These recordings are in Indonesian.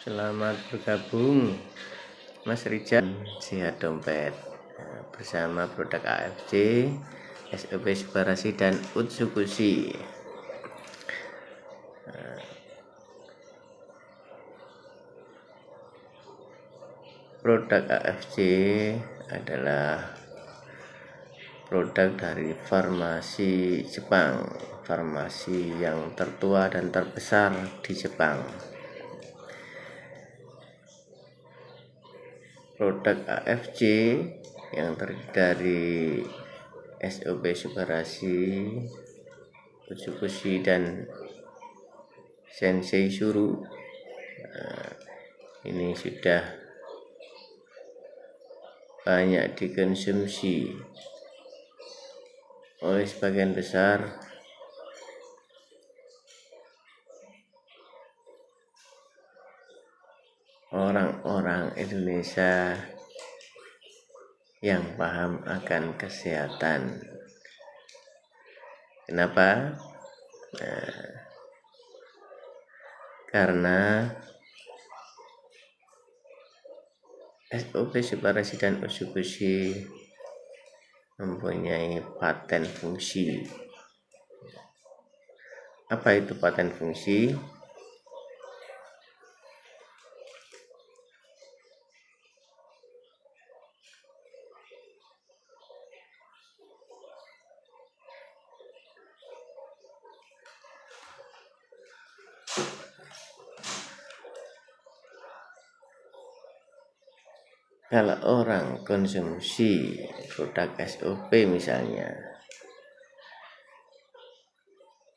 Selamat bergabung Mas Rijal Sehat Dompet bersama produk AFC, SOP Subarasi dan Utsukushi. Produk AFC adalah produk dari farmasi Jepang, farmasi yang tertua dan terbesar di Jepang. Produk AFC yang terdiri dari SOP Subarasi, Utsukushi dan Sensei Suru. Ini sudah banyak dikonsumsi oleh sebagian besar orang-orang Indonesia yang paham akan kesehatan. Kenapa? Karena SOP Subarasi dan Utsukushi mempunyai paten fungsi. Apa itu paten fungsi? Kalau orang konsumsi produk SOP misalnya,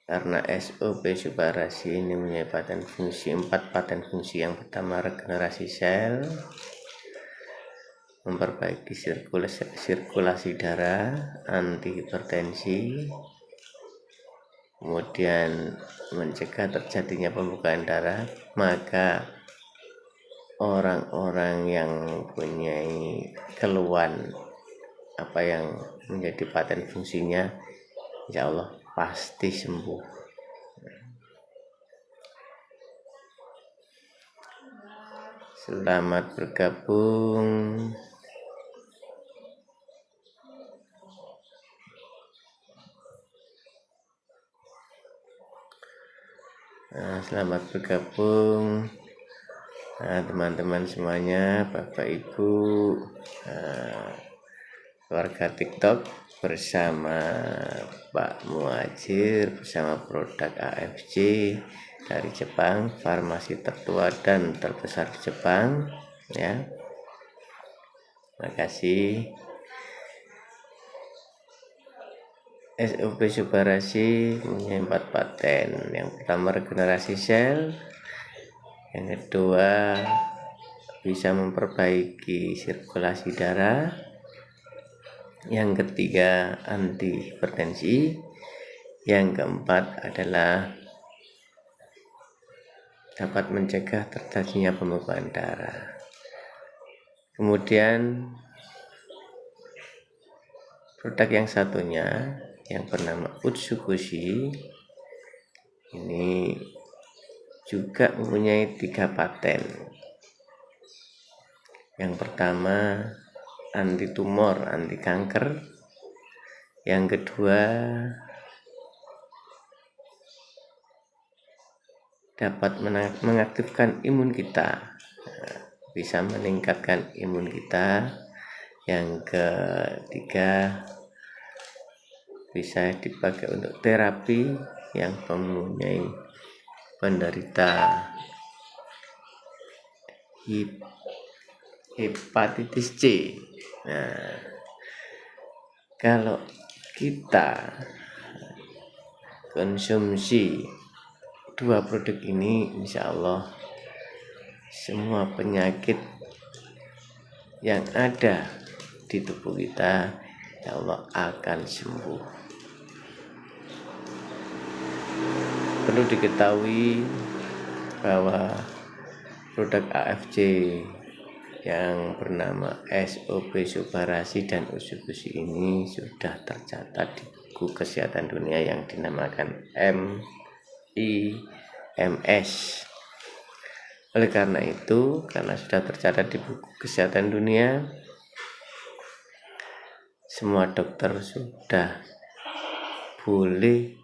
karena SOP Subarasi ini mempunyai paten fungsi, 4 paten fungsi. Yang pertama, regenerasi sel, memperbaiki sirkulasi darah, anti hipertensi, kemudian mencegah terjadinya pembukaan darah. Maka orang-orang yang mempunyai keluhan apa yang menjadi paten fungsinya, insya Allah pasti sembuh. Selamat bergabung. Selamat bergabung teman-teman semuanya, Bapak Ibu, keluarga TikTok, bersama Pak Muajir, bersama produk AFC dari Jepang, farmasi tertua dan terbesar di Jepang, ya. Terima kasih. SOP Subarasi punya 4 paten. Yang pertama, regenerasi sel. Yang kedua, bisa memperbaiki sirkulasi darah. Yang ketiga, anti hipertensi. Yang keempat adalah dapat mencegah terjadinya pembukaan darah. Kemudian produk yang satunya yang bernama Utsukushi ini juga mempunyai 3 paten. Yang pertama, anti tumor, anti kanker. Yang kedua, dapat mengaktifkan imun kita, bisa meningkatkan imun kita. Yang ketiga, bisa dipakai untuk terapi yang mempunyai penderita hepatitis C. Nah, kalau kita konsumsi 2 produk ini, insya Allah semua penyakit yang ada di tubuh kita, insya Allah akan sembuh. Perlu diketahui bahwa produk AFC yang bernama SOP Subarasi dan Utsukushi ini sudah tercatat di buku kesehatan dunia yang dinamakan MIMS. Oleh karena itu, karena sudah tercatat di buku kesehatan dunia, semua dokter sudah boleh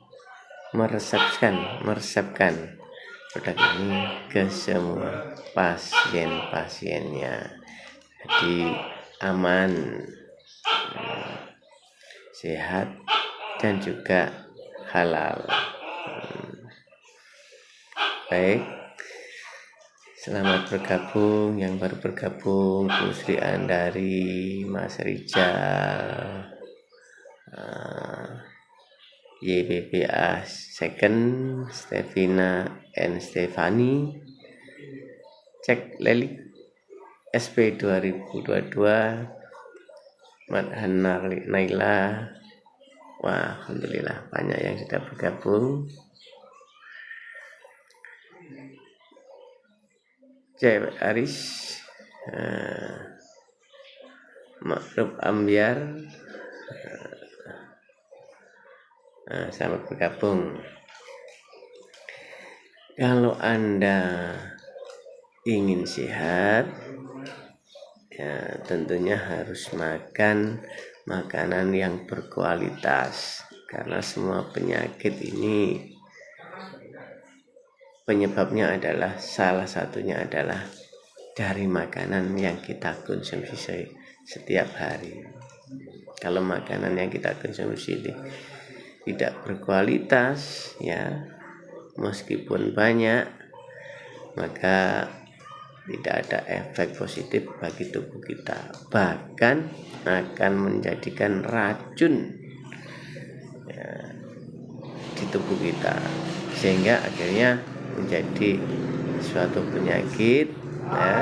meresepkan produk ini ke semua pasien-pasiennya. Jadi aman, sehat, dan juga halal. Baik, selamat bergabung yang baru bergabung, Bu Sri Andari, Mas Rijal, YBBA Second, Stevina and Stefani, Cek Lelik SP 2022, Madhana Naila. Wah, alhamdulillah banyak yang sudah bergabung. Cewek Aris, Makruf Ambiar, selamat bergabung. Kalau Anda ingin sehat, ya tentunya harus makan makanan yang berkualitas, karena semua penyakit ini penyebabnya adalah, salah satunya adalah dari makanan yang kita konsumsi setiap hari. Kalau makanan yang kita konsumsi tidak berkualitas, ya meskipun banyak, maka tidak ada efek positif bagi tubuh kita, bahkan akan menjadikan racun, ya, di tubuh kita, sehingga akhirnya menjadi suatu penyakit, ya,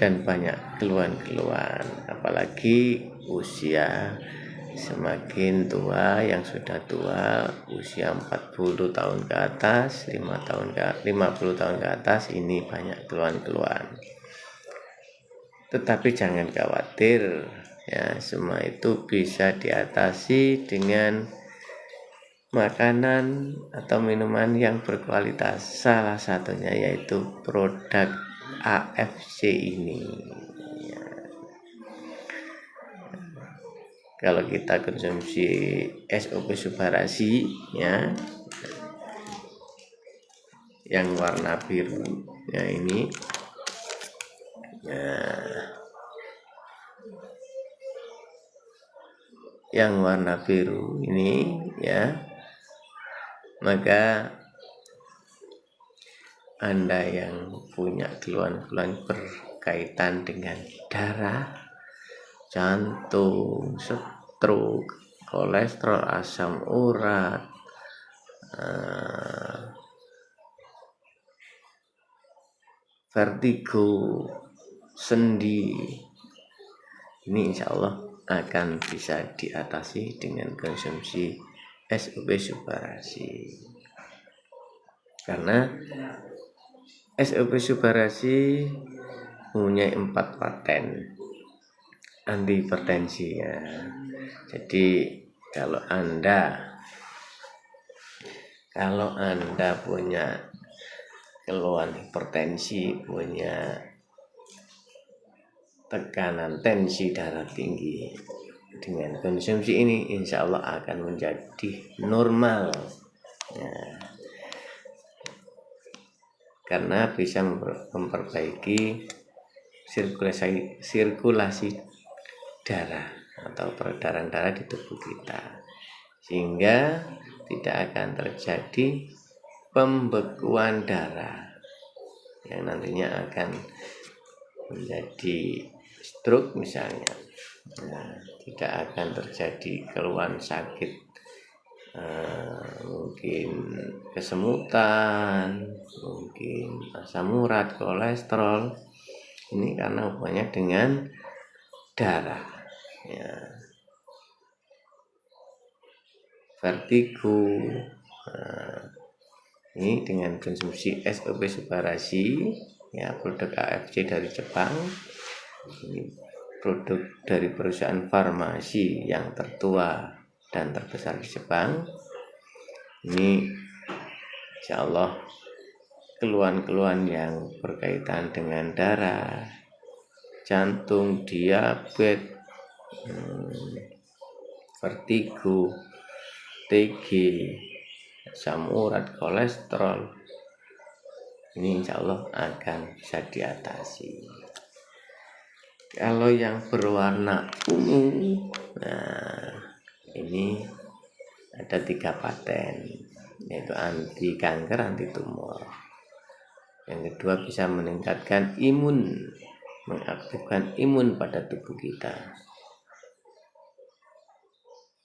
dan banyak keluhan-keluhan. Apalagi usia semakin tua, yang sudah tua, usia 40 tahun ke atas, 50 tahun ke atas, ini banyak keluhan-keluhan. Tetapi jangan khawatir, ya, semua itu bisa diatasi dengan makanan atau minuman yang berkualitas. Salah satunya yaitu produk AFC ini. Ya. Kalau kita konsumsi SOP Subarasi, ya, yang warna biru, ya ini, ya, yang warna biru ini, ya, maka Anda yang punya keluhan-keluhan berkaitan dengan darah, jantung, stroke, kolesterol, asam urat, vertigo, sendi, ini insya Allah akan bisa diatasi dengan konsumsi SOP Subarasi. Karena SOP Subarasi punya 4 paten anti hipertensi, ya. Jadi kalau Anda punya keluhan hipertensi, punya tekanan tensi darah tinggi, dengan konsumsi ini insya Allah akan menjadi normal, ya, karena bisa memperbaiki sirkulasi darah atau peredaran darah di tubuh kita, sehingga tidak akan terjadi pembekuan darah yang nantinya akan menjadi stroke misalnya. Nah, tidak akan terjadi keluhan sakit, mungkin kesemutan, mungkin asam urat, kolesterol, ini karena hubungannya dengan darah, ya. Vertigo, ini dengan konsumsi SOP Subarasi, ya, produk AFC dari Jepang, ini produk dari perusahaan farmasi yang tertua dan terbesar di Jepang. Ini insya Allah keluhan-keluhan yang berkaitan dengan darah, jantung, diabetes, vertigo, TG, asam urat, kolesterol, ini insya Allah akan bisa diatasi. Kalau yang berwarna ungu, nah ini ada 3 paten, yaitu anti kanker, anti tumor. Yang kedua, bisa meningkatkan imun, mengaktifkan imun pada tubuh kita,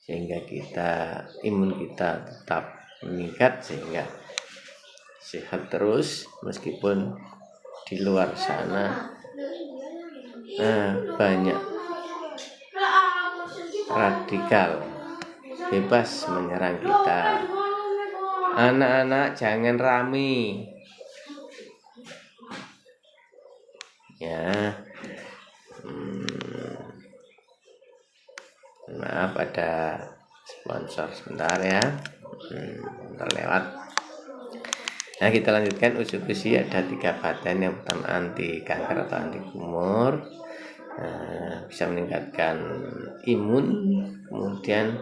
sehingga imun kita tetap meningkat, sehingga sehat terus meskipun di luar sana banyak radikal bebas menyerang kita. Anak-anak jangan rame ya. Maaf, ada sponsor sebentar ya, terlewat. Nah, kita lanjutkan. Uji ada 3 paten. Yang pertama anti kanker atau anti tumor, bisa meningkatkan imun, kemudian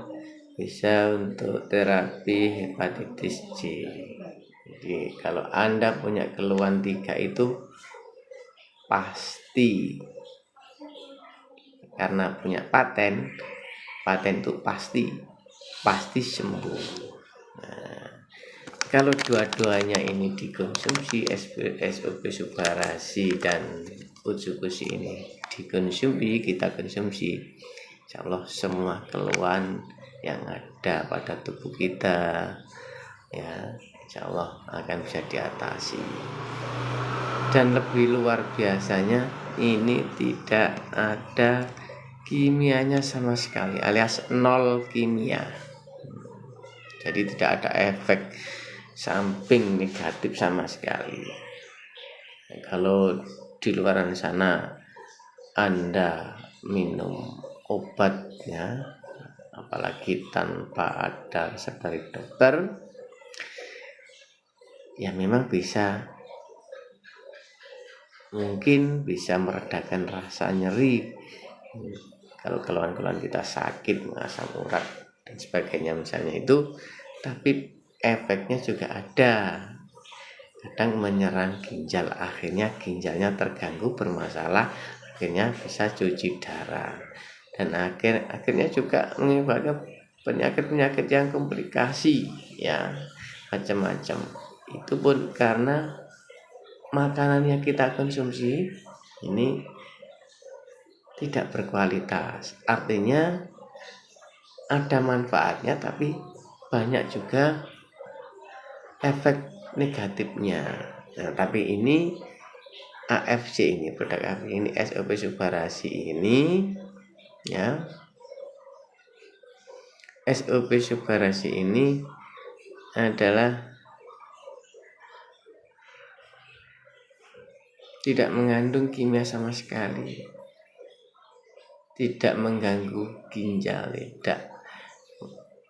bisa untuk terapi hepatitis C. Jadi kalau Anda punya keluhan 3 itu pasti, karena punya paten itu pasti sembuh. Nah, kalau dua-duanya ini dikonsumsi, SOP Subarasi dan Utsukushi ini kita konsumsi, insya Allah semua keluhan yang ada pada tubuh kita ya, insya Allah akan bisa diatasi. Dan lebih luar biasanya, ini tidak ada kimianya sama sekali, alias 0 kimia. Jadi tidak ada efek samping negatif sama sekali. Kalau di luar sana Anda minum obatnya, apalagi tanpa ada resep dari dokter, ya memang mungkin bisa meredakan rasa nyeri kalau keluhan-keluhan kita sakit, asam urat dan sebagainya misalnya itu, tapi efeknya juga ada. Kadang menyerang ginjal, akhirnya ginjalnya terganggu, bermasalah, akhirnya bisa cuci darah, dan akhirnya juga menyebabkan penyakit-penyakit yang komplikasi ya, macam-macam. Itu pun karena makanan yang kita konsumsi ini tidak berkualitas. Artinya ada manfaatnya, tapi banyak juga efek negatifnya. Nah, tapi ini AFC ini, produk AFC ini, SOP Subarasi ini ya, SOP Subarasi ini adalah tidak mengandung kimia sama sekali, tidak mengganggu ginjal, tidak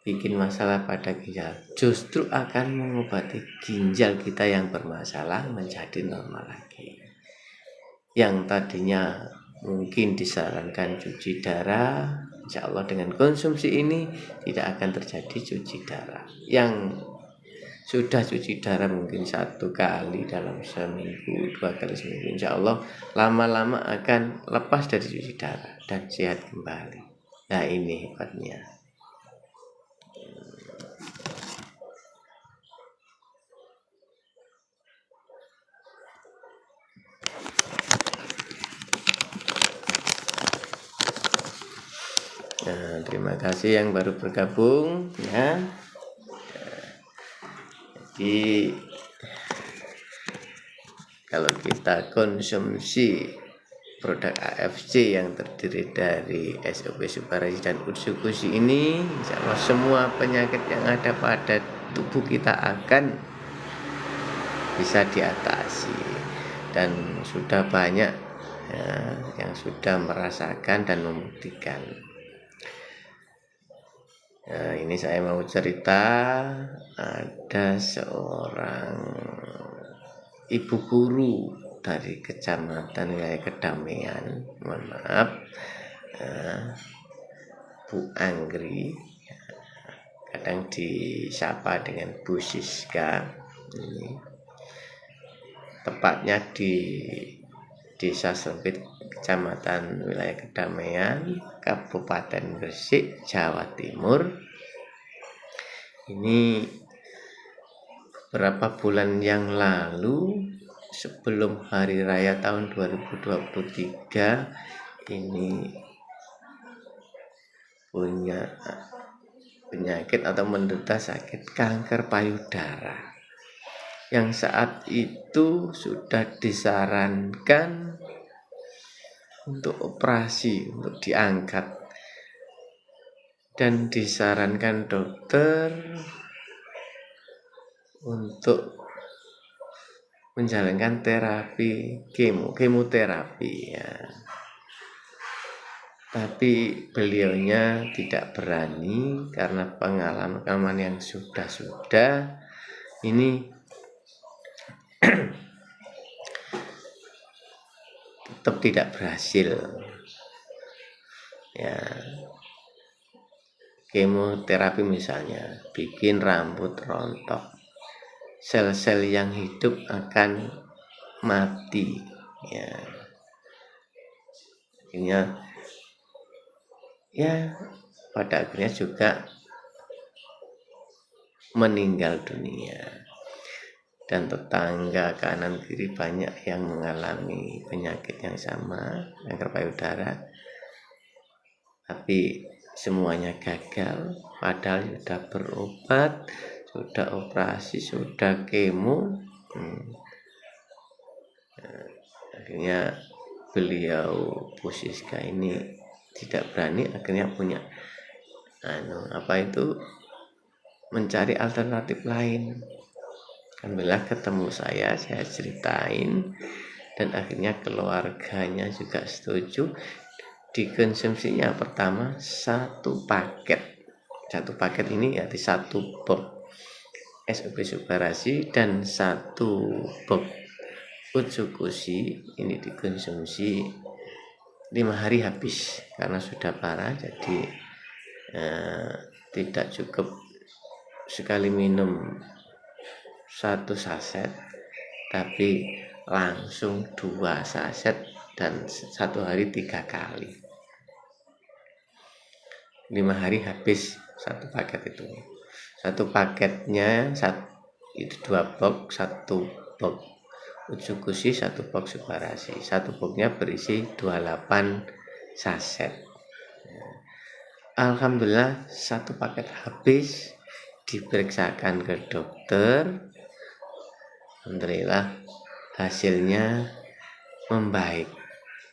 bikin masalah pada ginjal, justru akan mengobati ginjal kita yang bermasalah menjadi normal lagi. Yang tadinya mungkin disarankan cuci darah, insya Allah dengan konsumsi ini tidak akan terjadi cuci darah. Yang sudah cuci darah mungkin 1 kali dalam seminggu, 2 kali seminggu, insya Allah lama-lama akan lepas dari cuci darah dan sehat kembali. Nah, ini hebatnya. Nah, terima kasih yang baru bergabung ya. Jadi kalau kita konsumsi produk AFC yang terdiri dari SOP Subarasi dan Utsukushi ini, insya Allah semua penyakit yang ada pada tubuh kita akan bisa diatasi. Dan sudah banyak ya, yang sudah merasakan dan membuktikan. Nah, ini saya mau cerita, ada seorang ibu guru dari kecamatan wilayah Kedamaian, mohon maaf, Bu Anggri, kadang disapa dengan Bu Siska, ini tepatnya di Desa Sempit, Kecamatan wilayah Kedamaian, Kabupaten Gresik, Jawa Timur. Ini beberapa bulan yang lalu, sebelum hari raya tahun 2023, ini punya penyakit atau menderita sakit kanker payudara, yang saat itu sudah disarankan untuk operasi, untuk diangkat, dan disarankan dokter untuk menjalankan terapi kemoterapi ya. Tapi beliaunya tidak berani karena pengalaman yang sudah ini tetap tidak berhasil ya. Kemoterapi misalnya bikin rambut rontok, sel-sel yang hidup akan mati ya. Akhirnya ya pada akhirnya juga meninggal dunia. Dan tetangga kanan kiri banyak yang mengalami penyakit yang sama, kanker payudara, tapi semuanya gagal. Padahal sudah berobat, sudah operasi, sudah kemo. Akhirnya beliau Bu Siska ini tidak berani, akhirnya punya mencari alternatif lain. Alhamdulillah ketemu saya ceritain, dan akhirnya keluarganya juga setuju. Dikonsumsinya pertama satu paket ini arti satu box SOP Subarasi dan satu box Utsukushi. Ini dikonsumsi 5 hari habis karena sudah parah, jadi tidak cukup sekali minum 1 saset, tapi langsung 2 saset dan 1 hari 3 kali. 5 hari habis 1 paket itu. 1 paketnya itu 2 box, 1 box Utsukushi, 1 box Subarasi. 1 boxnya berisi 28 saset. Alhamdulillah 1 paket habis, diperiksakan ke dokter. Alhamdulillah hasilnya membaik.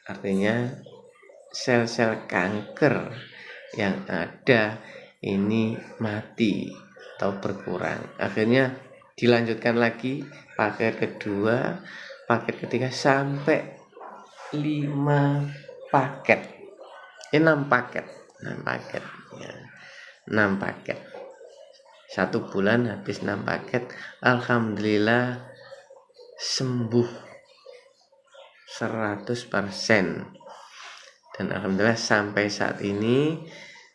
Artinya sel-sel kanker yang ada ini mati atau berkurang. Akhirnya dilanjutkan lagi paket kedua, paket ketiga, sampai 5 paket. 6 paket ya. 6 paket. 1 bulan habis 6 paket. Alhamdulillah sembuh 100%. Dan alhamdulillah sampai saat ini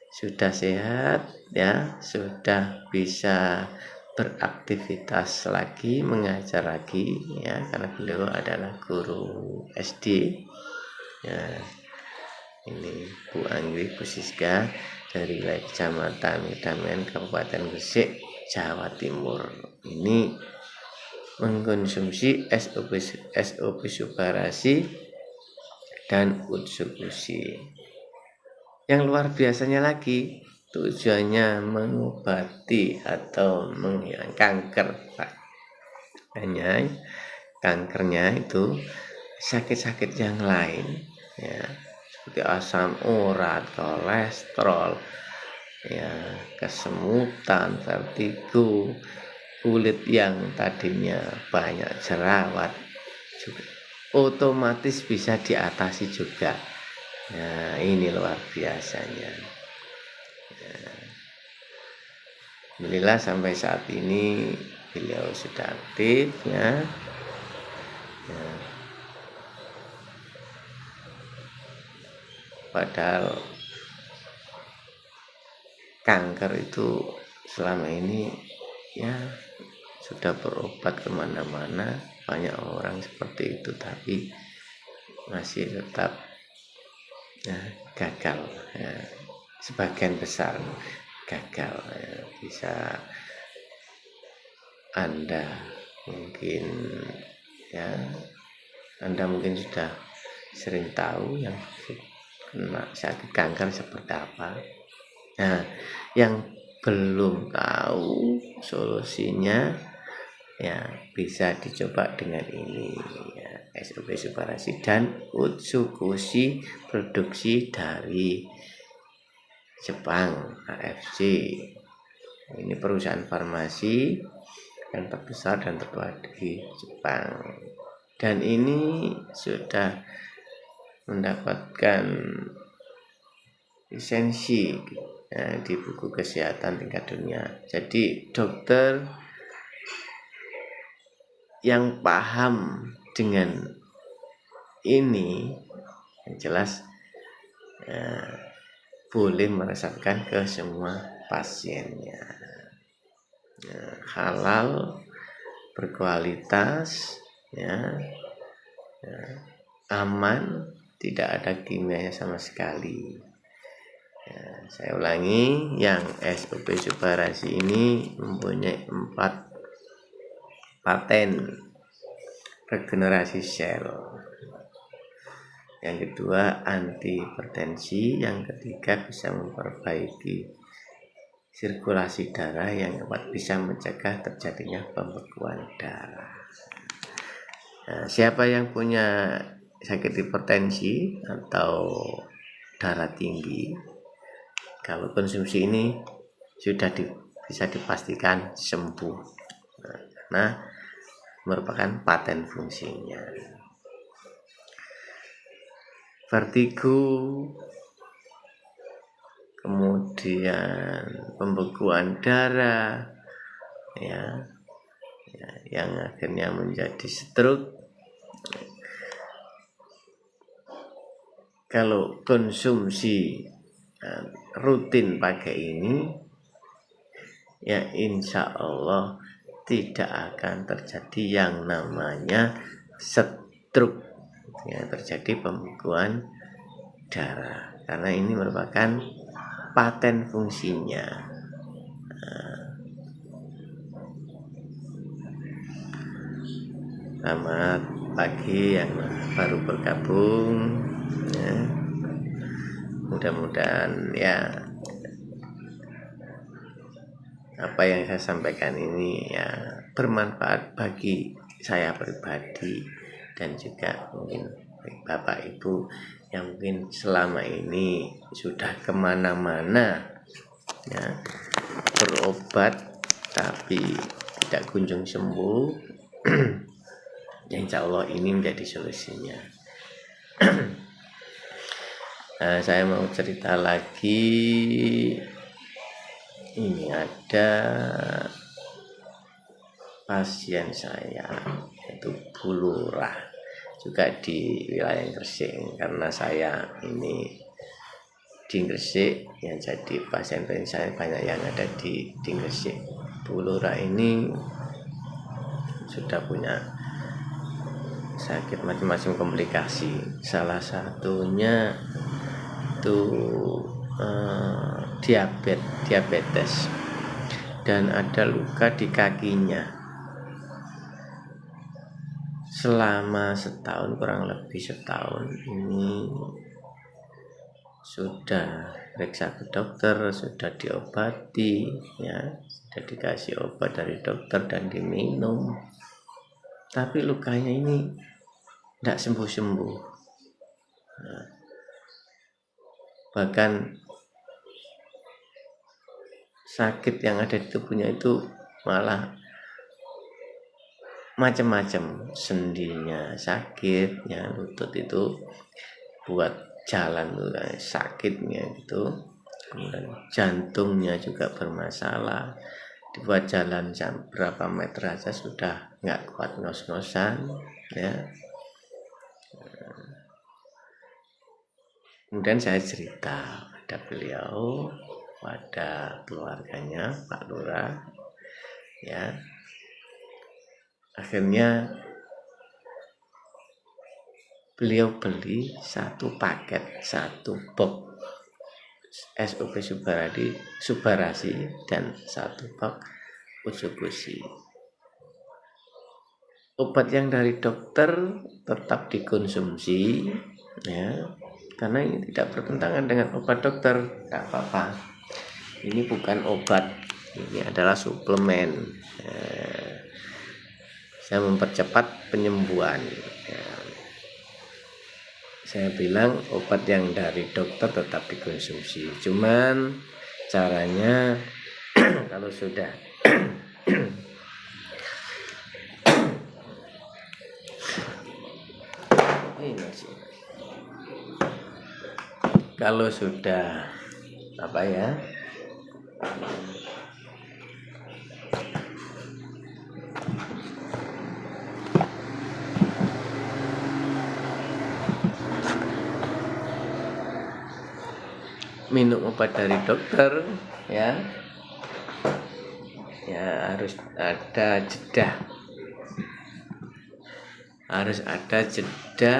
sudah sehat ya, sudah bisa beraktivitas lagi, mengajar lagi ya, karena beliau adalah guru SD ya. Ini Bu Anggri, Bu Siska dari wilayah Kecamatan Kedamaian, Kabupaten Gresik, Jawa Timur. Ini mengkonsumsi SOP Subarasi dan Utsukushi. Yang luar biasanya lagi, tujuannya mengobati atau menghilangkan kanker. Hanya kankernya itu sakit-sakit yang lain ya, seperti asam urat, kolesterol ya, kesemutan, vertigo, kulit yang tadinya banyak jerawat juga otomatis bisa diatasi juga. Nah, ini luar biasanya. Alhamdulillah sampai saat ini beliau sudah aktif ya. Padahal kanker itu selama ini ya sudah berobat kemana-mana, banyak orang seperti itu, tapi masih tetap ya, gagal ya, sebagian besar gagal ya. Bisa Anda mungkin ya sudah sering tahu yang kena sakit kanker seperti apa. Nah, yang belum tahu solusinya ya bisa dicoba dengan ini ya, SOP Subarasi dan Utsukushi produksi dari Jepang, AFC. Ini perusahaan farmasi yang terbesar dan tertua di Jepang, dan ini sudah mendapatkan lisensi di buku kesehatan tingkat dunia. Jadi dokter yang paham dengan ini yang jelas boleh meresapkan ke semua pasiennya. Halal, berkualitas, aman, tidak ada kimianya sama sekali. Saya ulangi, yang SOP Subarasi ini mempunyai 4 paten regenerasi sel. Yang kedua anti hipertensi, yang ketiga bisa memperbaiki sirkulasi darah, yang keempat bisa mencegah terjadinya pembekuan darah. Nah, siapa yang punya sakit hipertensi atau darah tinggi, kalau konsumsi ini sudah bisa dipastikan sembuh, karena merupakan paten fungsinya. Vertigo, kemudian pembekuan darah yang akhirnya menjadi stroke. Kalau konsumsi rutin pakai ini ya insya Allah tidak akan terjadi yang namanya stroke, ya, terjadi pembekuan darah, karena ini merupakan paten fungsinya. Selamat pagi yang baru bergabung ya. Mudah-mudahan ya apa yang saya sampaikan ini ya bermanfaat bagi saya pribadi, dan juga mungkin Bapak Ibu yang mungkin selama ini sudah kemana-mana ya, berobat tapi tidak kunjung sembuh. Ya, insya Allah ini menjadi solusinya. Saya mau cerita lagi. Ini ada pasien saya yaitu Bu Lurah, juga di wilayah Gresik, karena saya ini di Gresik ya, jadi pasien saya banyak yang ada di Gresik. Bu Lurah ini sudah punya sakit macam-macam komplikasi, salah satunya itu diabetes, dan ada luka di kakinya. Selama setahun, kurang lebih setahun ini sudah periksa ke dokter, sudah diobati ya, sudah dikasih obat dari dokter dan diminum, tapi lukanya ini tidak sembuh-sembuh. Bahkan sakit yang ada di tubuhnya itu malah macam-macam, sendinya sakit ya, lutut itu buat jalan sakitnya gitu, kemudian jantungnya juga bermasalah, dibuat jalan berapa meter aja sudah nggak kuat, ngos-ngosan ya. Kemudian saya cerita pada beliau, pada keluarganya Pak Lurah, ya. Akhirnya beliau beli satu paket, satu box SOP Subarasi dan satu box Utsugushi. Obat yang dari dokter tetap dikonsumsi, ya, karena ini tidak bertentangan dengan obat dokter, tidak apa-apa. Ini bukan obat, ini adalah suplemen. Saya mempercepat penyembuhan. Saya bilang obat yang dari dokter tetap dikonsumsi, cuman caranya kalau sudah kalau sudah apa ya, minum obat dari dokter, ya harus ada jeda, harus ada jeda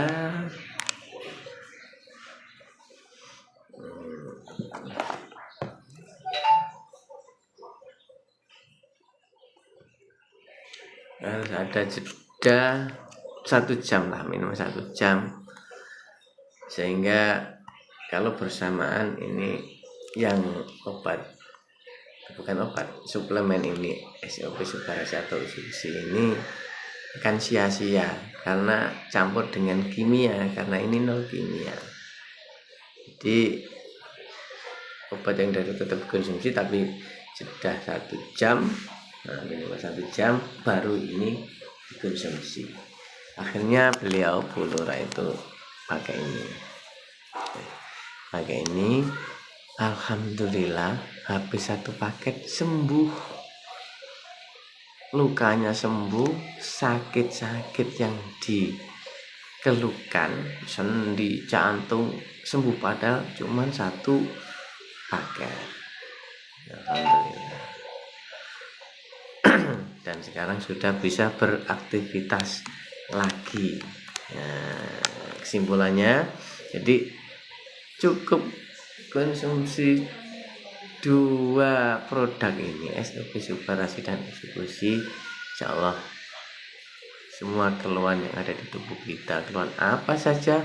1 jam lah, minimum 1 jam, sehingga kalau bersamaan ini yang suplemen ini SOP Subarasi atau Utsugushi ini akan sia-sia karena campur dengan kimia, karena ini nol kimia. Jadi obat yang dari tetap konsumsi tapi jeda 1 jam, minimal 1 jam baru ini dikonsumsi. Akhirnya beliau Bu Lurah itu pakai ini, alhamdulillah habis 1 paket sembuh, lukanya sembuh, sakit-sakit yang dikeluhkan sendi, jantung sembuh, padahal cuma 1 paket. Alhamdulillah. Dan sekarang sudah bisa beraktivitas lagi. Kesimpulannya, jadi cukup konsumsi 2 produk ini, SOP Subarasi dan Utsugushi, insya Allah semua keluhan yang ada di tubuh kita, keluhan apa saja,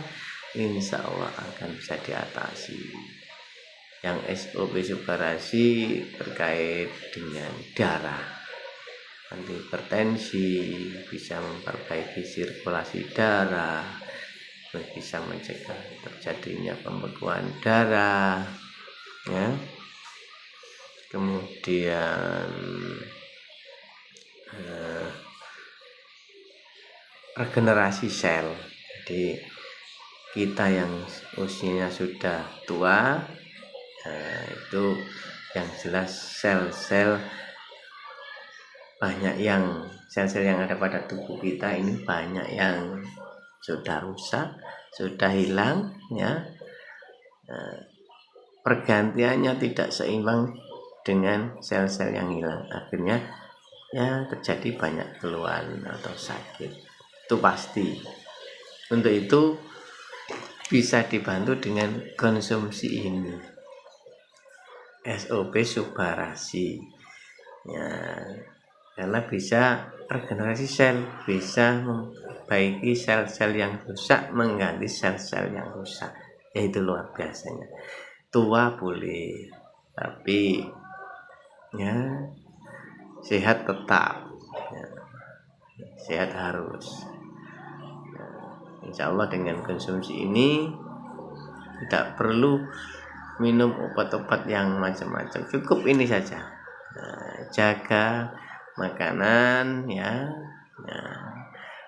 insya Allah akan bisa diatasi. Yang SOP Subarasi terkait dengan darah, hipertensi, bisa memperbaiki sirkulasi darah, bisa mencegah terjadinya pembekuan darah, ya. Kemudian regenerasi sel. Jadi kita yang usianya sudah tua, itu yang jelas sel-sel yang ada pada tubuh kita ini banyak yang sudah rusak, sudah hilang, ya. Pergantiannya tidak seimbang dengan sel-sel yang hilang, akhirnya ya terjadi banyak keluhan atau sakit, itu pasti. Untuk itu bisa dibantu dengan konsumsi ini, SOP Subarasi, ya, karena bisa regenerasi sel, bisa memperbaiki sel-sel yang rusak, mengganti sel-sel yang rusak, yaitu luar biasanya. Tua boleh, tapi ya sehat tetap, ya, sehat harus. Insya Allah dengan konsumsi ini tidak perlu minum obat-obat yang macam-macam, cukup ini saja. Jaga makanan, ya,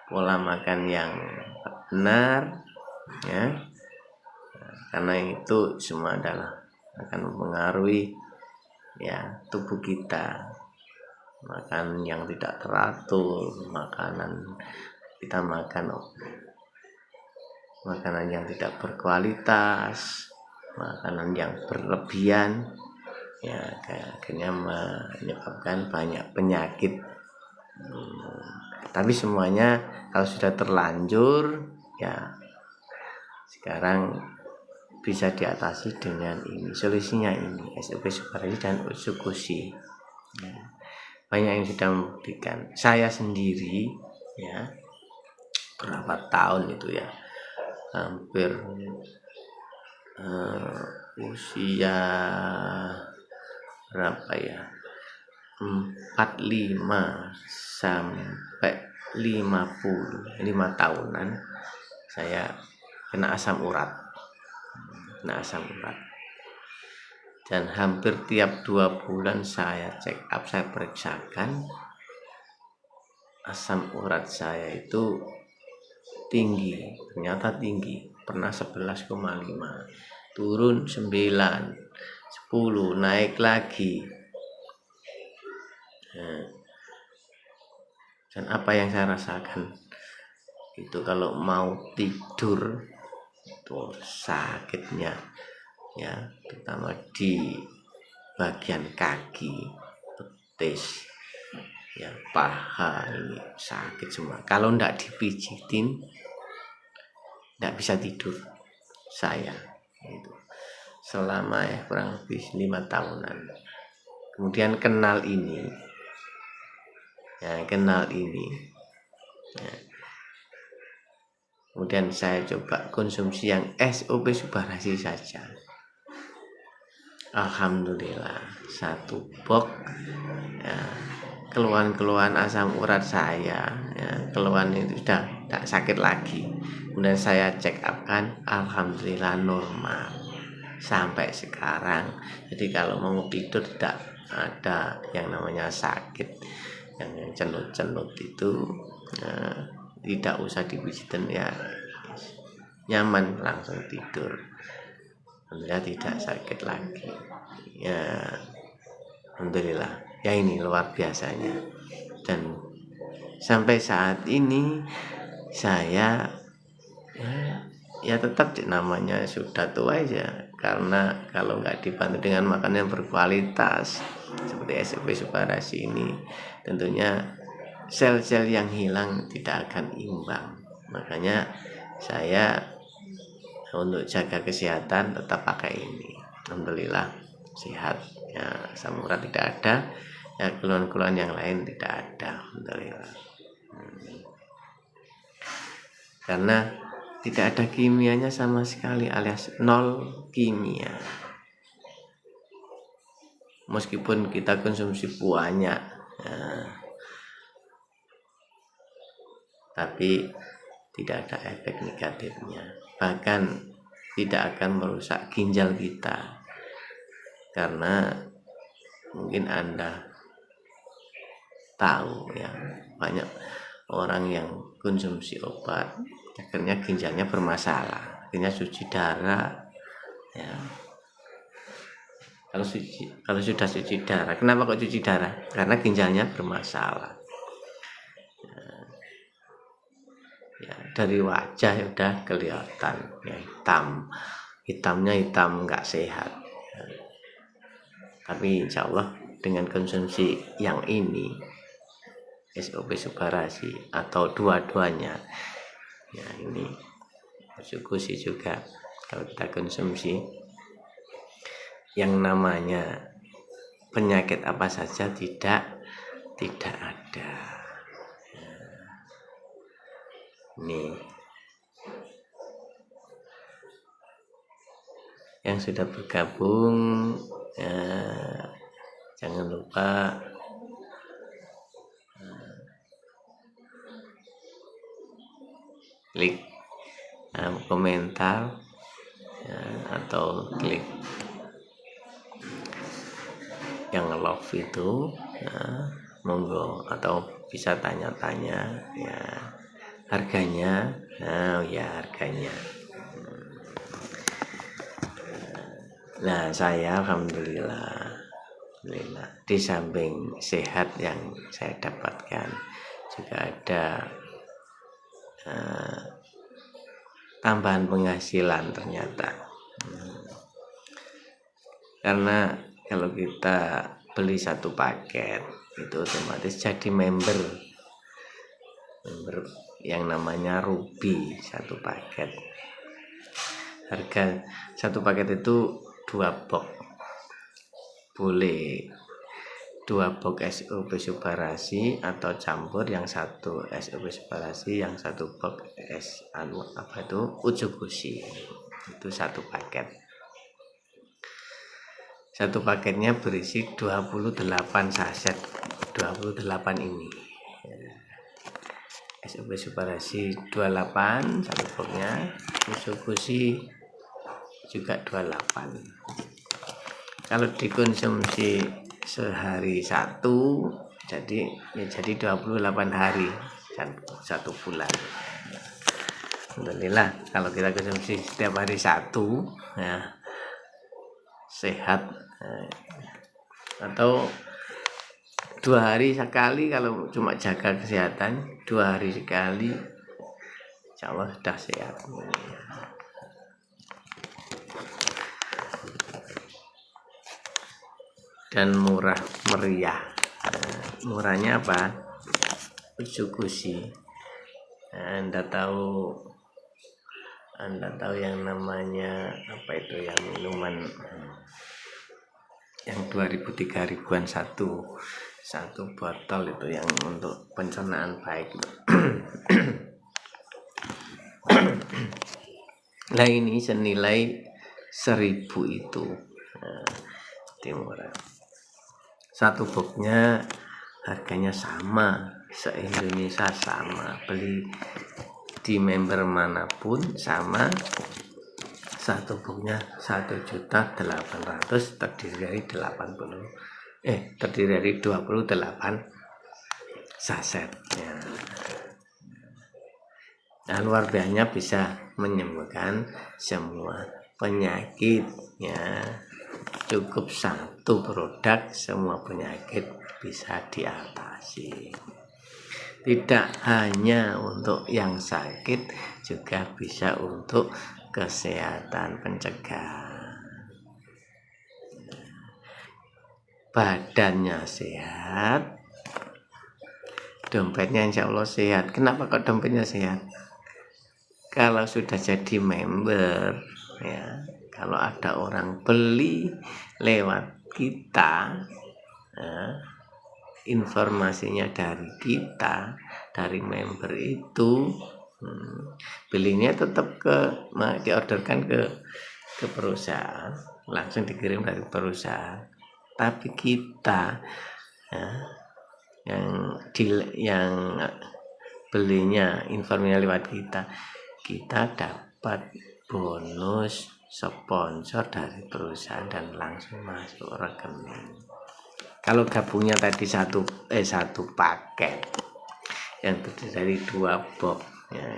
pola makan yang benar, ya, karena itu semua akan mempengaruhi, ya, tubuh kita. Makan yang tidak teratur, kita makan makanan yang tidak berkualitas, makanan yang berlebihan ya akhirnya menyebabkan banyak penyakit. Tapi semuanya kalau sudah terlanjur ya sekarang bisa diatasi dengan ini, solusinya ini SOP Subarasi dan Utsukushi ya. Banyak yang sudah membuktikan. Saya sendiri ya berapa tahun itu ya, hampir usia berapa ya, 45 sampai 55 tahunan saya kena asam urat. Dan hampir tiap 2 bulan saya check up, saya periksakan asam urat saya itu tinggi, ternyata tinggi, pernah 11,5, turun 9, 10, naik lagi. Dan apa yang saya rasakan itu kalau mau tidur itu sakitnya ya, terutama di bagian kaki, betis ya, paha ini sakit semua. Kalau enggak dipijitin enggak bisa tidur saya itu selama kurang lebih 5 tahunan. Kemudian kenal ini ya. Kemudian saya coba konsumsi yang SOP Subarasi saja. Alhamdulillah 1 box ya, keluhan asam urat saya ya, keluhan itu sudah tidak sakit lagi. Kemudian saya check up kan, alhamdulillah normal sampai sekarang. Jadi kalau mau tidur tidak ada yang namanya sakit, yang cenut-cenut itu tidak usah dipijitin ya, nyaman langsung tidur. Alhamdulillah tidak sakit lagi ya, alhamdulillah ya, ini luar biasanya. Dan sampai saat ini saya ya tetap namanya sudah tua aja, karena kalau nggak dibantu dengan makanan yang berkualitas seperti SOP Subarasi ini, tentunya sel-sel yang hilang tidak akan imbang. Makanya saya untuk jaga kesehatan tetap pakai ini. Alhamdulillah sehat ya, asam urat tidak ada ya, keluhan-keluhan yang lain tidak ada, alhamdulillah. Karena tidak ada kimianya sama sekali, alias nol kimia. Meskipun kita konsumsi banyak ya, tapi tidak ada efek negatifnya, bahkan tidak akan merusak ginjal kita. Karena mungkin Anda tahu ya, banyak orang yang konsumsi obat akhirnya ginjalnya bermasalah, akhirnya cuci darah ya. Kalau sudah cuci darah, kenapa kok cuci darah? Karena ginjalnya bermasalah ya, dari wajah sudah kelihatan ya, hitamnya hitam nggak sehat ya. Tapi insya Allah dengan konsumsi yang ini SOP Subarasi atau dua-duanya ya, ini Utsukushi juga, kalau kita konsumsi yang namanya penyakit apa saja tidak ada. Ini yang sudah bergabung ya, jangan lupa klik komentar ya, atau klik yang love itu ya, monggo, atau bisa tanya-tanya ya harganya. Harganya. Nah, saya alhamdulillah di samping sehat yang saya dapatkan juga ada tambahan penghasilan ternyata. karena kalau kita beli satu paket itu otomatis jadi member yang namanya Ruby. Satu paket, harga satu paket itu 2 box, boleh 2 box SOP Subarasi atau campur, yang satu SOP Subarasi, yang satu box Ucukushi. Itu satu paket. Satu paketnya berisi 28 saset, 28 ini. SOP Subarasi 28 satu boxnya, Ucukushi juga 28. Kalau dikonsumsi sehari satu, jadi 28 hari dan 1 bulan. Alhamdulillah, kalau kita konsumsi setiap hari satu, ya sehat. Atau 2 hari sekali, kalau cuma jaga kesehatan 2 hari sekali, insya Allah sudah sehat. Dan murah meriah. Murahnya apa? Ucukushi. Anda tahu yang namanya apa itu, yang minuman yang 2000-3000 satu botol itu, yang untuk pencernaan baik. Nah, ini senilai 1000 itu. Murah. Satu boxnya harganya sama, se-Indonesia sama, beli di member manapun sama. Satu boxnya 1.800.000, terdiri dari 28 saset. Nah, luar biasanya, bisa menyembuhkan semua penyakit, ya. Cukup satu produk, semua penyakit bisa diatasi. Tidak hanya untuk yang sakit, juga bisa untuk kesehatan, pencegahan. Badannya sehat, dompetnya insya Allah sehat. Kenapa kok dompetnya sehat? Kalau sudah jadi member, ya, kalau ada orang beli lewat kita, ya, informasinya dari kita, dari member itu, belinya tetap diorderkan ke perusahaan, langsung dikirim dari perusahaan. Tapi kita, ya, yang belinya informasinya lewat kita dapat bonus sponsor dari perusahaan dan langsung masuk rekening. Kalau gabungnya tadi satu paket yang terdiri dari 2 box, ya.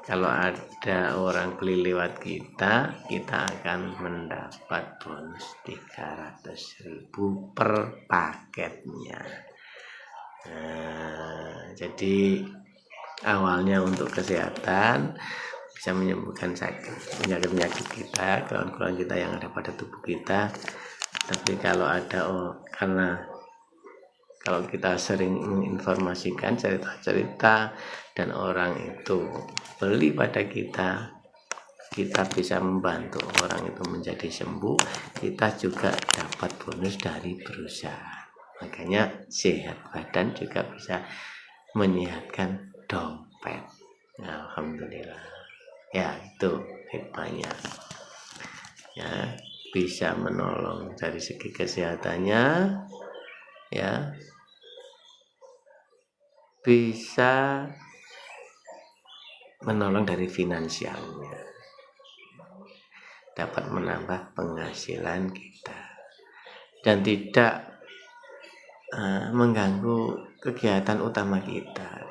Kalau ada orang beli lewat kita akan mendapat bonus 300.000 per paketnya. Nah, jadi awalnya untuk kesehatan, bisa menyembuhkan penyakit kita, kelainan kita yang ada pada tubuh kita. Tapi kalau kalau kita sering menginformasikan cerita-cerita dan orang itu beli pada kita bisa membantu orang itu menjadi sembuh, kita juga dapat bonus dari perusahaan. Makanya sehat badan juga bisa menyehatkan dompet. Alhamdulillah. Ya, itu hikmahnya. Ya, bisa menolong dari segi kesehatannya, ya, bisa menolong dari finansialnya, dapat menambah penghasilan kita dan tidak mengganggu kegiatan utama kita.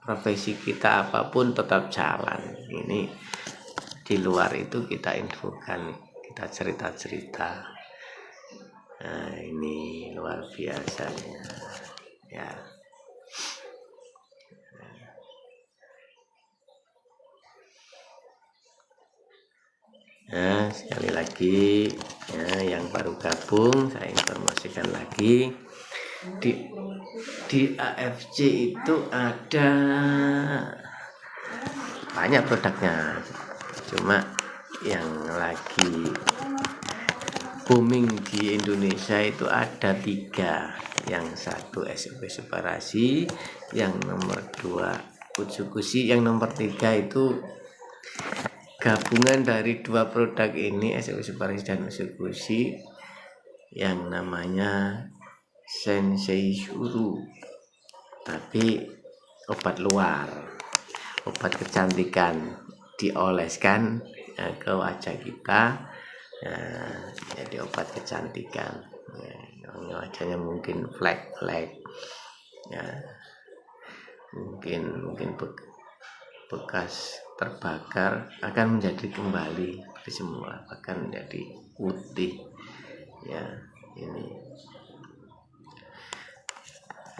Profesi kita apapun tetap jalan. Ini di luar itu kita infokan, kita cerita-cerita. Nah, ini luar biasanya, ya. Nah, sekali lagi ya, yang baru gabung saya informasikan lagi di AFC itu ada banyak produknya, cuma yang lagi booming di Indonesia itu ada 3. Yang satu SOP Subarasi, yang nomor 2 Utsukushi, yang nomor 3 itu gabungan dari 2 produk ini, SOP Subarasi dan Utsukushi, yang namanya Sensei Shuru, tapi obat luar, obat kecantikan, dioleskan ke wajah kita. Nah, jadi obat kecantikan. Wajahnya mungkin flek-flek, ya, mungkin bekas terbakar akan menjadi kembali semua, bahkan menjadi putih. Ya, ini.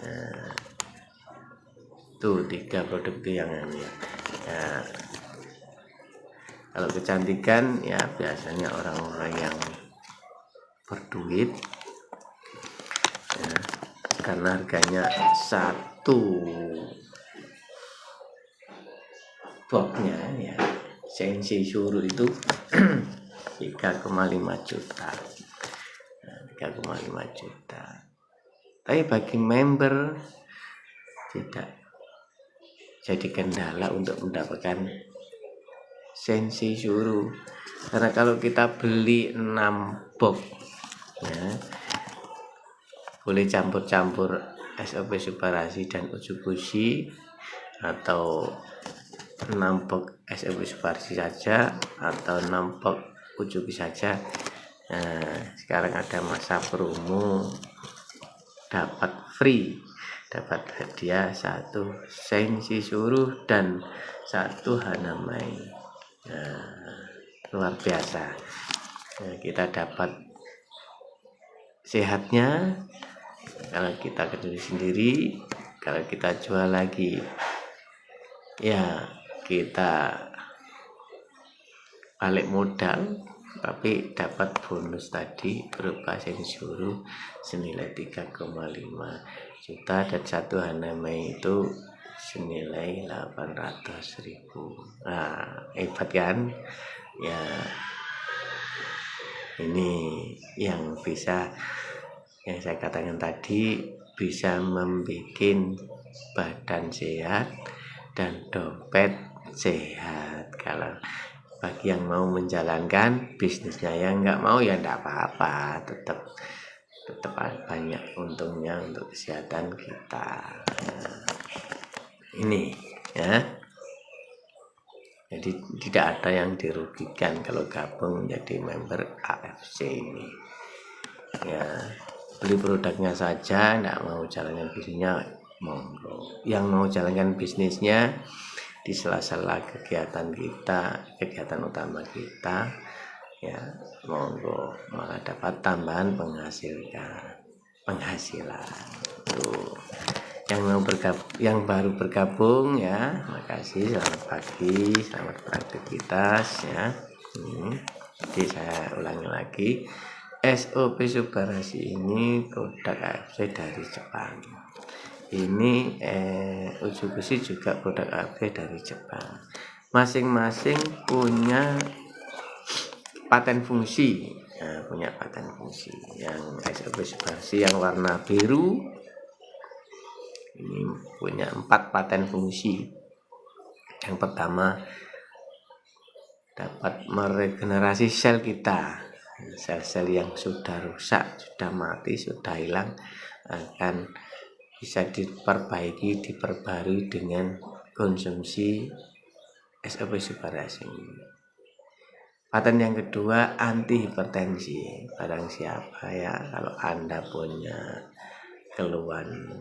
Nah, tuh 3 produk itu yang ini. Ya, kalau kecantikan ya biasanya orang-orang yang berduit, ya, karena harganya satu boxnya ya Sensei Shuru itu 3,5 juta. Nah, 3,5 juta. Tapi bagi member tidak jadi kendala untuk mendapatkan Sensei Shuru, karena kalau kita beli 6 box ya, boleh campur-campur SOP Subarasi dan Utsukushi, atau 6 box SOP Subarasi saja atau 6 box Utsukushi saja. Nah, sekarang ada masa promo, dapat free, dapat hadiah 1 Sensei Shuru dan 1 Hanamei. Nah, luar biasa. Nah, kita dapat sehatnya kalau kita kerja sendiri. Kalau kita jual lagi ya kita balik modal, tapi dapat bonus tadi berupa Sensei Shuru senilai 3,5 juta dan 1 Hanamei itu senilai 800.000. Nah, hebat kan ya. Ini yang bisa, yang saya katakan tadi, bisa membuat badan sehat dan dompet sehat. Kalau bagi yang mau menjalankan bisnisnya, yang nggak mau ya enggak apa-apa, tetap banyak untungnya untuk kesehatan kita. Nah, ini ya, jadi tidak ada yang dirugikan kalau gabung menjadi member AFC ini ya. Beli produknya saja, enggak mau jalankan bisnisnya, monggo. Yang mau jalankan bisnisnya di sela-sela kegiatan kita, kegiatan utama kita ya, monggo, malah dapat tambahan penghasilan tuh. Yang mau bergabung, yang baru bergabung ya, makasih, selamat pagi, selamat beraktivitas ya. Jadi saya ulangi lagi, SOP Subarasi ini produk AFC dari Jepang. Ini Utsukushi juga produk AFC dari Jepang. Masing-masing punya paten fungsi. Nah, punya paten fungsi. Yang SOP Subarasi yang warna biru ini punya 4 paten fungsi. Yang pertama, dapat meregenerasi sel kita. Sel-sel yang sudah rusak, sudah mati, sudah hilang akan bisa diperbaiki, diperbarui dengan konsumsi SOP Subarasi. Paten yang kedua, anti hipertensi. Barang siapa ya, kalau Anda punya keluhan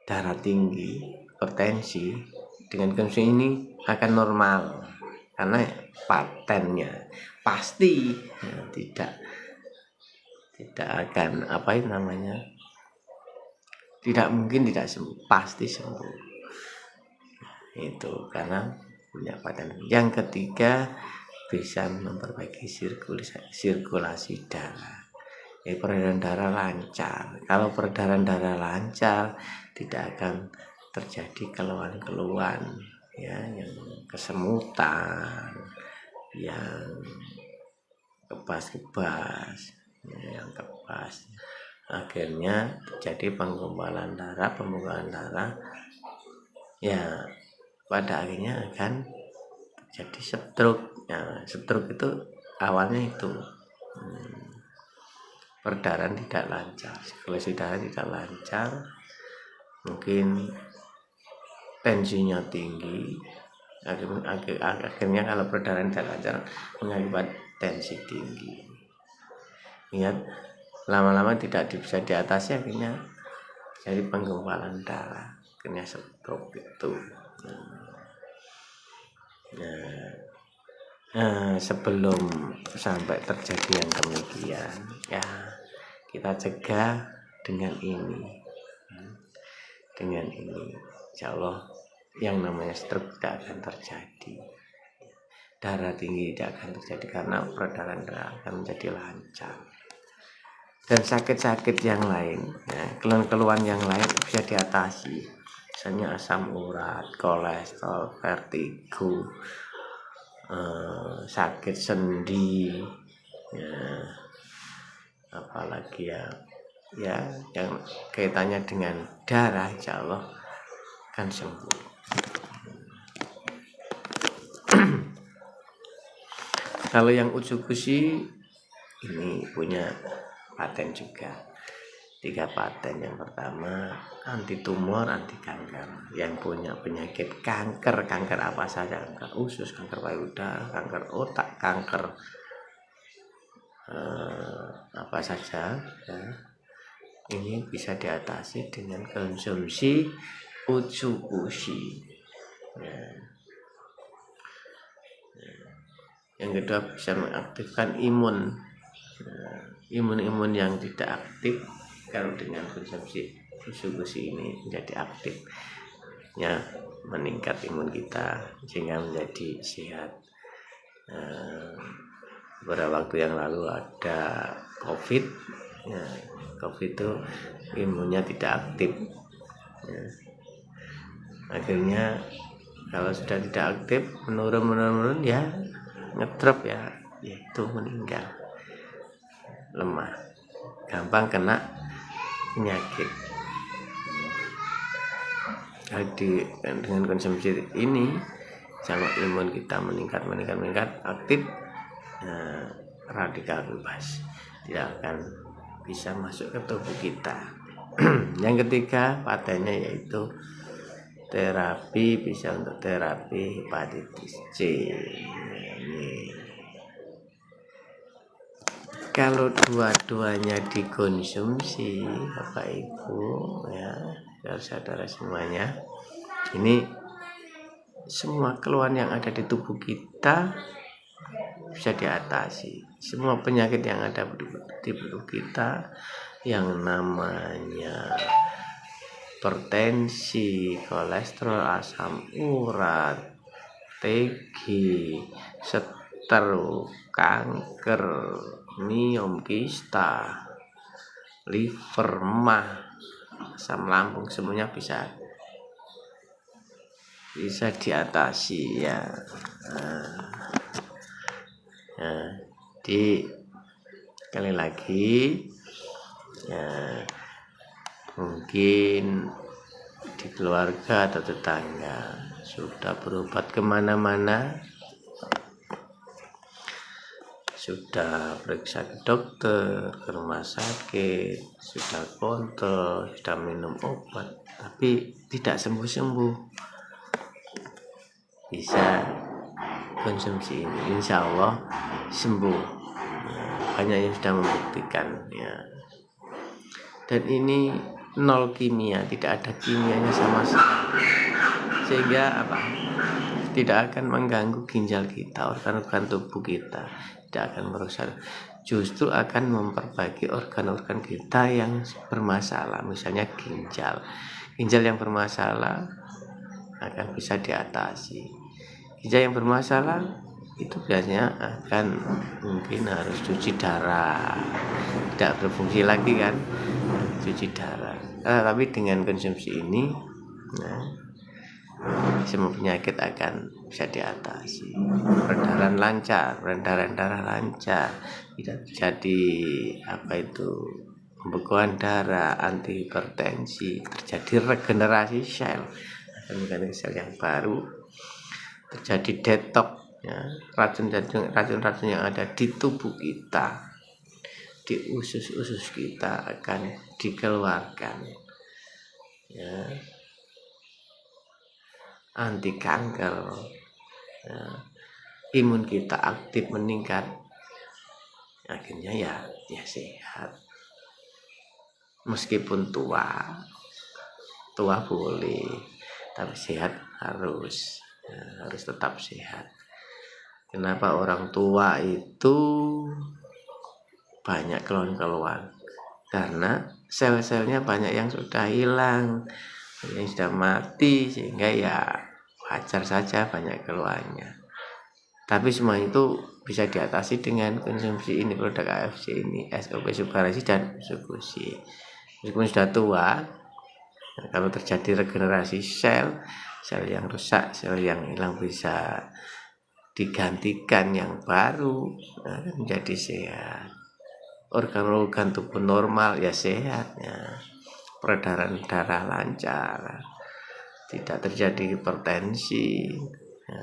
darah tinggi, hipertensi, dengan konsumsi ini akan normal, karena patennya pasti ya, tidak akan tidak mungkin tidak sembuh, pasti sembuh. Itu karena punya paten. Yang ketiga, bisa memperbaiki sirkulasi darah. Peredaran darah lancar. Kalau peredaran darah lancar, tidak akan terjadi keluhan-keluhan ya, yang kesemutan, yang kebas-kebas, ya, yang kebas. Akhirnya terjadi pembukaan darah, ya pada akhirnya akan terjadi stroke. Ya, stroke itu awalnya itu peredaran tidak lancar, sirkulasi darah tidak lancar, mungkin tensinya tinggi. Akhirnya kalau peredaran tidak lancar mengakibat tensi tinggi. Lihat, lama-lama tidak bisa diatasi, akhirnya jadi penggumpalan darah, akhirnya stroke itu. Sebelum sampai terjadi yang demikian, ya kita cegah dengan ini. Insya Allah yang namanya stroke tidak akan terjadi, darah tinggi tidak akan terjadi, karena peredaran darah akan menjadi lancar. Dan sakit-sakit yang lain, ya, keluhan-keluhan yang lain bisa diatasi, misalnya asam urat, kolesterol, vertigo, sakit sendi, ya, apalagi ya yang kaitannya dengan darah, insya Allah kan sembuh. Kalau yang Utsukushi ini punya paten juga, 3 paten. Yang pertama anti tumor, anti kanker. Yang punya penyakit kanker apa saja, kanker usus, kanker payudara, kanker otak, kanker apa saja, ya, ini bisa diatasi dengan konsumsi Utsukushi. Ya. Yang kedua bisa mengaktifkan imun yang tidak aktif. Kalau dengan konsumsi Utsukushi ini menjadi aktif, ya, meningkat imun kita sehingga menjadi sehat. Beberapa waktu yang lalu ada COVID, ya, COVID itu imunnya tidak aktif, ya. Akhirnya kalau sudah tidak aktif, menurun ya, ngedrop, ya, itu meninggal, lemah, gampang kena penyakit. Dengan konsumsi ini, sama imun kita meningkat, aktif, radikal bebas tidak akan bisa masuk ke tubuh kita. Yang ketiga patennya yaitu terapi, bisa untuk terapi hepatitis C. Ini kalau dua-duanya dikonsumsi, Bapak Ibu, ya, saudara-saudara semuanya, ini semua keluhan yang ada di tubuh kita bisa diatasi. Semua penyakit yang ada di tubuh kita, yang namanya hipertensi, kolesterol, asam urat, TG, stroke, kanker, miom, kista, liver, mah, asam lambung, semuanya bisa diatasi, ya. Sekali lagi, ya, mungkin di keluarga atau tetangga sudah berobat kemana-mana, sudah periksa ke dokter, ke rumah sakit, sudah kontrol, sudah minum obat, tapi tidak sembuh-sembuh, bisa konsumsi ini, insya Allah sembuh. Banyak yang sudah membuktikan, ya. Dan ini nol kimia, tidak ada kimianya sama sekali, sehingga apa? Tidak akan mengganggu ginjal kita, organ-organ tubuh kita, tidak akan merusak, justru akan memperbaiki organ-organ kita yang bermasalah. Misalnya ginjal yang bermasalah akan bisa diatasi. Ginjal yang bermasalah itu biasanya akan mungkin harus cuci darah, tidak berfungsi lagi kan, cuci darah. Tapi dengan konsumsi ini, nah, semua penyakit akan bisa diatasi. Peredaran lancar, peredaran darah lancar, tidak terjadi pembekuan darah, anti hipertensi, terjadi regenerasi sel, akan mengganti sel yang baru, terjadi detox, ya, racun-racun yang ada di tubuh kita, di usus-usus kita akan dikeluarkan, ya. Anti kanker, ya. Imun kita aktif meningkat, akhirnya ya sehat. Meskipun tua boleh, tapi sehat harus tetap sehat. Kenapa orang tua itu banyak keluhan-keluhan? Karena sel-selnya banyak yang sudah hilang, yang sudah mati, sehingga ya wajar saja banyak keluhannya. Tapi semua itu bisa diatasi dengan konsumsi ini, produk AFC ini, SOP Subarasi dan Sugusi. Meskipun sudah tua, kalau terjadi regenerasi sel yang rusak, sel yang hilang bisa digantikan yang baru, menjadi sehat. Organ-organ tubuh normal ya sehat, ya. Peredaran darah lancar, tidak terjadi hipertensi, ya.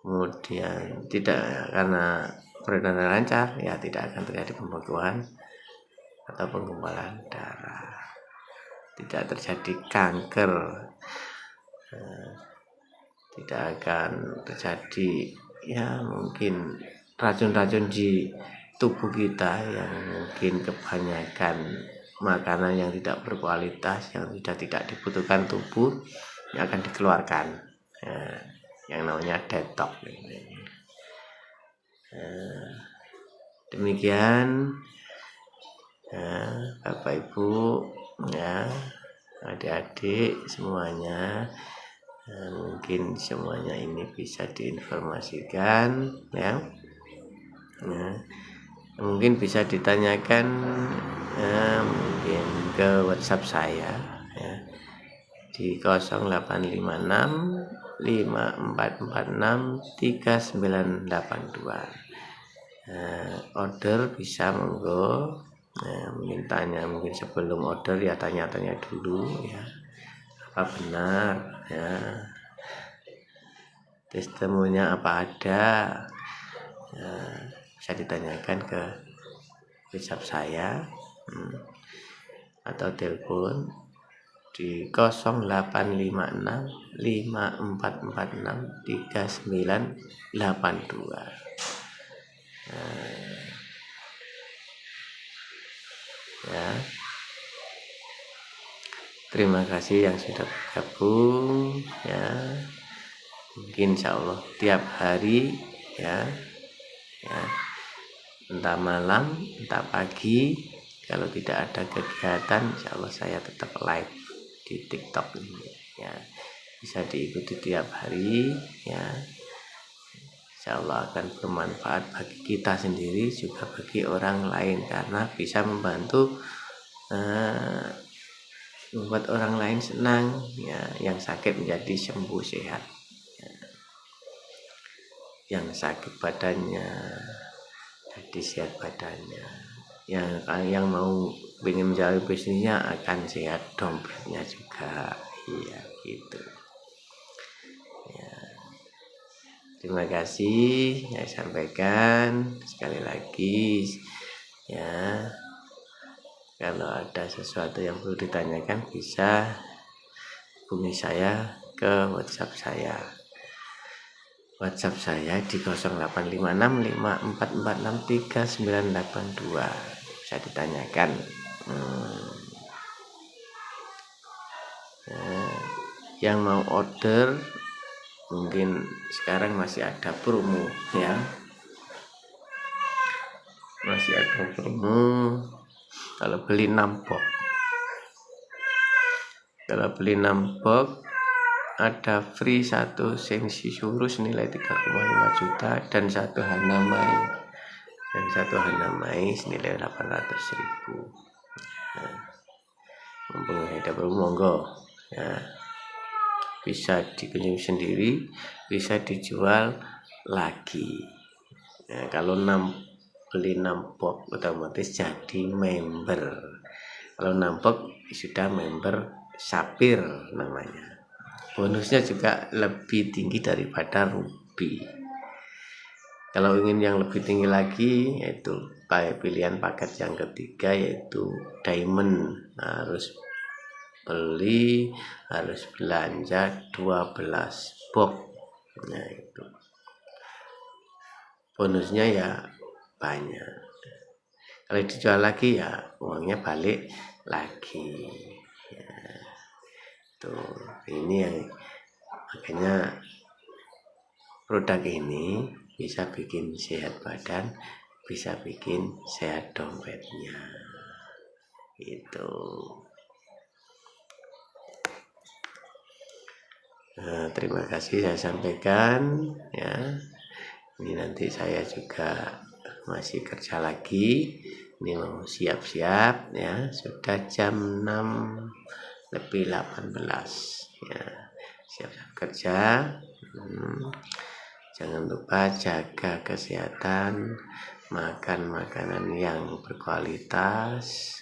Kemudian karena peredaran lancar, ya tidak akan terjadi pembekuan atau penggumpalan darah, tidak terjadi kanker, tidak akan terjadi ya mungkin racun-racun di tubuh kita yang mungkin kebanyakan makanan yang tidak berkualitas, yang sudah tidak dibutuhkan tubuh, yang akan dikeluarkan, yang namanya detox. Demikian, Bapak Ibu, ya, adik-adik semuanya, mungkin semuanya ini bisa diinformasikan, ya. Mungkin bisa ditanyakan mungkin ke WhatsApp saya, ya, di 0856 5446 3982. Order bisa monggo, mungkin sebelum order ya tanya-tanya dulu, ya, apa benar, ya, testimoninya apa ada, ya, bisa ditanyakan ke WhatsApp saya, atau telepon di 0856 5446 3982. Ya. Terima kasih yang sudah bergabung, ya. Mungkin insyaallah tiap hari, ya, entah malam, entah pagi, kalau tidak ada kegiatan, insyaallah saya tetap live di TikTok ini, ya. Bisa diikuti tiap hari, ya. Insyaallah akan bermanfaat bagi kita sendiri juga bagi orang lain, karena bisa membantu membuat orang lain senang, ya, yang sakit menjadi sembuh sehat, ya. Yang sakit badannya jadi sehat badannya, yang mau ingin menjalani bisnisnya akan sehat dompetnya juga, iya gitu, ya. Terima kasih saya sampaikan sekali lagi, ya. Kalau ada sesuatu yang perlu ditanyakan bisa hubungi saya ke WhatsApp saya. WhatsApp saya di 0856 5446 3982. Bisa ditanyakan. Yang mau order mungkin sekarang masih ada promo, ya. Masih ada promo kalau beli 6 box. Kalau beli 6 box ada free satu Sensishuru senilai 3,5 juta dan satu Hanamai senilai 800.000. Nah, mumpung ada monggo ya, bisa dikunjungi sendiri, bisa dijual lagi. Nah, kalau beli 6 box otomatis jadi member. Kalau 6 box sudah member Sapphire namanya. Bonusnya juga lebih tinggi daripada Ruby. Kalau ingin yang lebih tinggi lagi, yaitu pilihan paket yang ketiga yaitu Diamond. Harus belanja 12 box. Nah, itu bonusnya ya banyak. Kalau dijual lagi ya uangnya balik lagi ya. Tuh, ini yang makanya produk ini bisa bikin sehat badan, bisa bikin sehat dompetnya. Itu. Nah, terima kasih saya sampaikan ya. Ini nanti saya juga masih kerja lagi. Ini mau siap-siap ya. Sudah jam 6:18 ya. Siap-siap kerja. Jangan lupa jaga kesehatan, makan makanan yang berkualitas,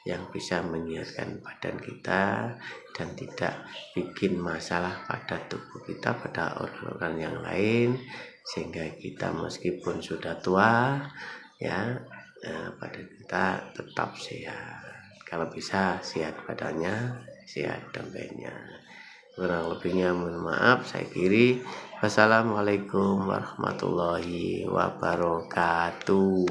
yang bisa menyehatkan badan kita dan tidak bikin masalah pada tubuh kita, pada organ-organ yang lain, sehingga kita meskipun sudah tua ya, badan kita tetap sehat. Kalau bisa sehat badannya, sehat dompetnya. Kurang lebihnya mohon maaf, saya kiri. Wassalamualaikum warahmatullahi wabarakatuh.